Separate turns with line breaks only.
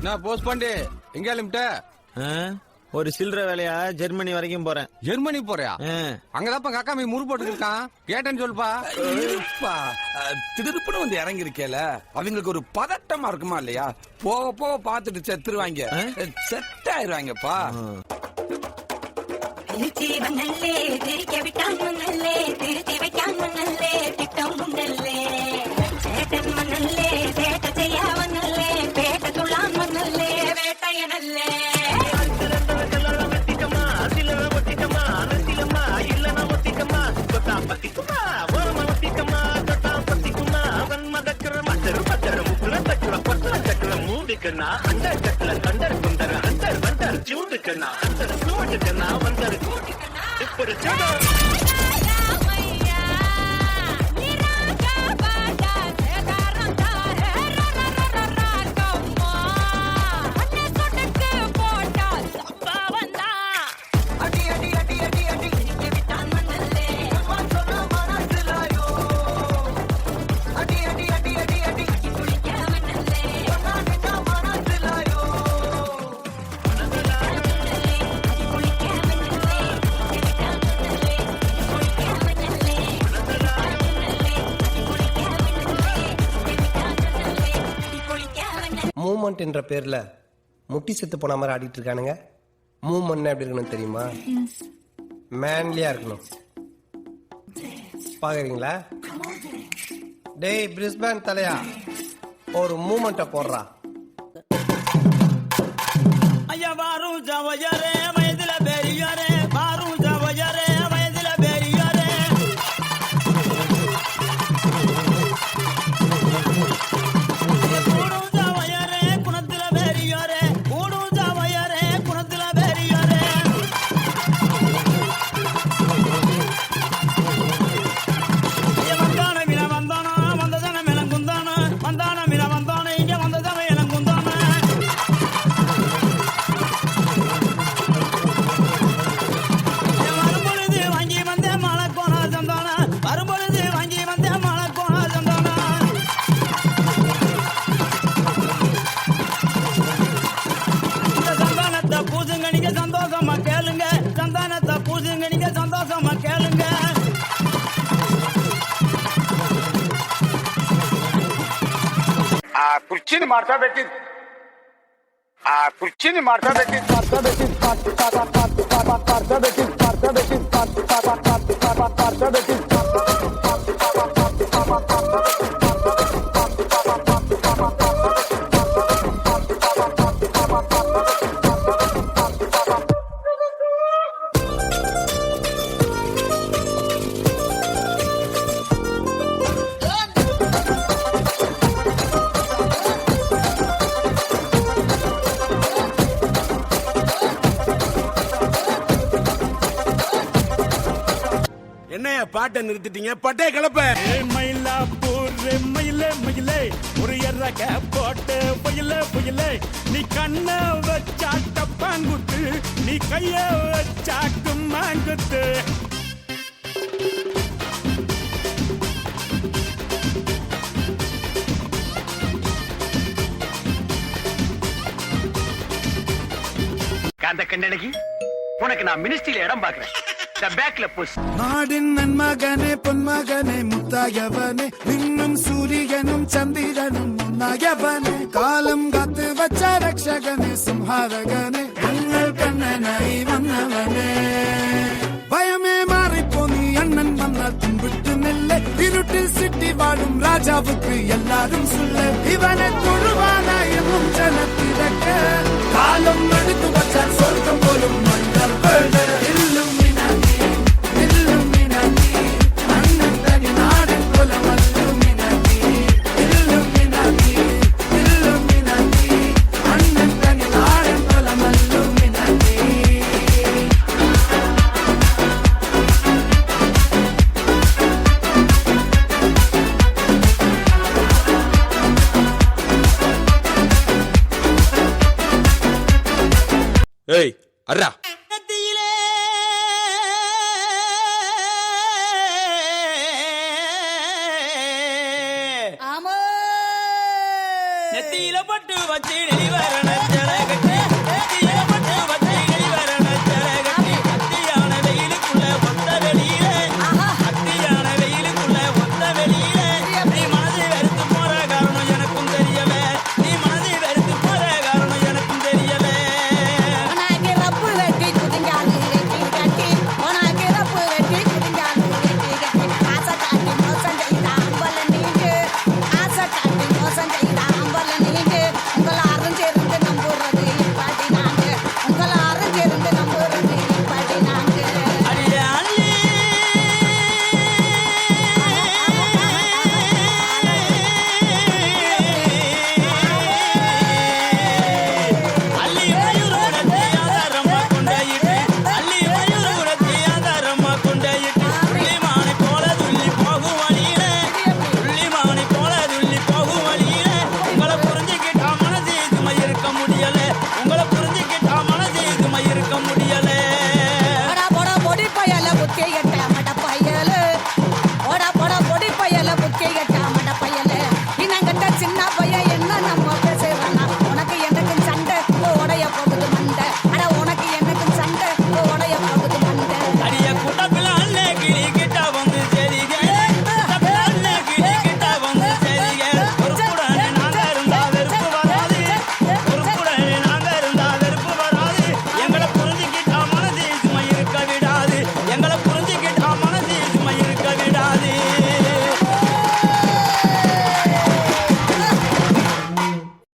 நான் போஸ்ட் பண்ணி எங்க கிளம்பிட்ட?
ஒரு சில்லற வேலையா ஜெர்மனி வரைக்கும் போறேன்.
ஜெர்மனி போறியா? அங்கதான் காக்கா மீ முறு போட்டு இருக்கான். கேட்டேன்னு சொல்லுப்பா.
திடுப்புன்னு வந்து இறங்கி இருக்கேல, அவங்களுக்கு ஒரு பதட்டமா இருக்குமா இல்லையா? போக போக பாத்துட்டு செத்துருவாங்க, செட் ஆயிருவாங்கப்பா.
மூமெண்ட் என்ற பேர்ல முட்டி செத்து போன மாதிரி ஆடிட்டு இருக்கானுங்க. மூமெண்ட் எப்படி இருக்கணும் தெரியுமா? மேன்லியா இருக்கணும். பாக்குறீங்களா? டேய் பிரிஸ்பேன் தலையா, ஒரு மூமெண்ட போடுறா.
ஐயா வாரும் ஜவயரே வயதுல பெரியரே, வாரும் ஜவயரே வயதுல பெரியரே. சந்தோஷமா கேளுங்க, சந்தானத்தை பூசுங்க, நீங்க சந்தோஷமா கேளுங்க.
ಕುರ್ಚಿನ ಮಾಡ್ತಾ ಬೇಕಿತ್ತು, ಆ ಕುರ್ಚಿನ ಮಾಡ್ತಾ ಬೇಕಿತ್ತು, ಮಾಡ್ತಾ ಬೇಕಿತ್ತು, ಮಾಡ್ತಾ ಬೇಕಿತ್ತು, ಮಾಡ್ತಾ ಬೇಕಿತ್ತು.
என்னையா பாட்டை நிறுத்திட்டீங்க? பட்டே கிளப்ப.
மயிலாப்பூர் மயிலே மயிலே, ஒரு எறக போட்டு புயலே புயலே, நீ கண்ண வச்சாட்ட பாங்குத்து, நீ கைய வச்சாட்டு மாங்குத்து.
காந்த கண்ணடகி, உனக்கு நான் மினிஸ்ட்ரியில இடம் பாக்குறேன்.
நாடின் நன்மகனே பொன்மகனே முத்தாயவனே, இன்னும் சூரியனும் சந்திரனும் முன்னாயவனே, காலம் காத்து வச்ச ரக்ஷகனே சிம்ஹாரகனே, எங்கள் கண்ணனை வந்தவனே. பயமே மாறிப்போ நீ அண்ணன் வந்தால் தும்பிட்டு நெல்ல, இருட்டில் சிட்டி வாழும் ராஜாவுக்கு எல்லாரும் சொல்ல, இவனை தொழுவானா எனும் ஜனத்திறக்க, காலம் எடுத்து வச்சால் சொர்க்கம் போலும் மன்னர் இல்லும்
ஏய் அர்ரா